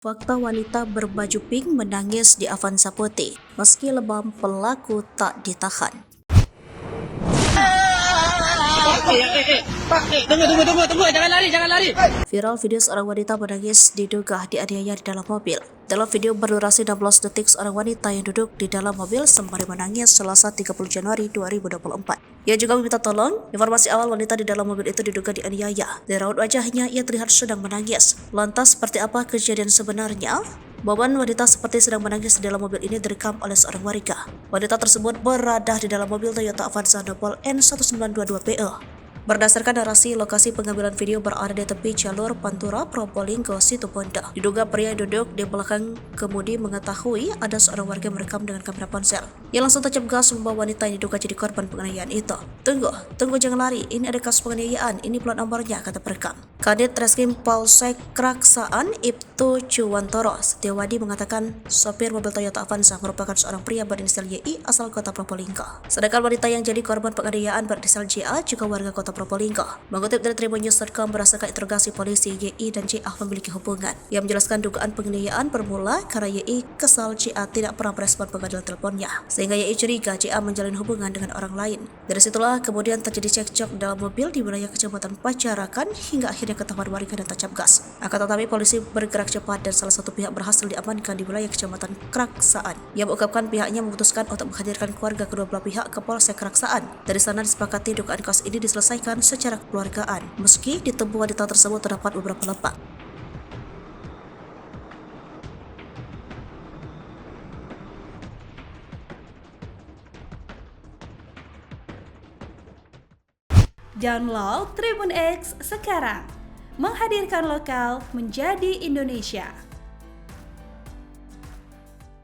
Fakta wanita berbaju pink menangis di Avanza putih, meski lebam pelaku tak ditahan. Tunggu, jangan lari. Viral video seorang wanita menangis diduga dianiaya di dalam mobil. Dalam video berdurasi 16 detik, seorang wanita yang duduk di dalam mobil sembari menangis Selasa 30 Januari 2024. Ia juga meminta tolong. Informasi awal, wanita di dalam mobil itu diduga dianiaya. Dari raut wajahnya, ia terlihat sedang menangis. Lantas, seperti apa kejadian sebenarnya? Beban wanita seperti sedang menangis di dalam mobil ini direkam oleh seorang warga. Wanita tersebut berada di dalam mobil Toyota Avanza Nopal N1922PE. Berdasarkan narasi, lokasi pengambilan video berada di tepi jalur Pantura Probolinggo Situbondo. Diduga pria yang duduk di belakang kemudi mengetahui ada seorang warga merekam dengan kamera ponsel. Ia langsung tancap gas membawa wanita yang diduga jadi korban penganiayaan itu. Tunggu jangan lari, ini ada kasus penganiayaan, ini plat nomornya, kata perekam. Kadit Reskrim Polsek Kraksaan Ibtu Cuwantoro Setiawadi mengatakan sopir mobil Toyota Avanza merupakan seorang pria berinisial YI asal kota Probolinggo. Sedangkan wanita yang jadi korban penganiayaan berinisial JA juga warga kota Probolinggo. Mengutip dari Tribunnews.com, berdasarkan interogasi polisi, YI dan JA memiliki hubungan. Ia menjelaskan dugaan penganiayaan bermula karena YI kesal JA tidak pernah merespon panggilan teleponnya, sehingga YI curiga JA menjalin hubungan dengan orang lain. Dari situlah kemudian terjadi cekcok dalam mobil di wilayah Kecamatan Pacarakan hingga akhirnya ketahuan warga dan tancap gas. Akan tetapi polisi bergerak cepat dan salah satu pihak berhasil diamankan di wilayah Kecamatan Kraksaan. Ia mengungkapkan pihaknya memutuskan untuk menghadirkan keluarga kedua belah pihak ke Polsek Kraksaan. Dari sana disepakati dugaan kasus ini diselesaikan secara kekeluargaan, meski di tubuh wanita tersebut terdapat beberapa lepak. Download Tribun X sekarang, menghadirkan lokal menjadi Indonesia.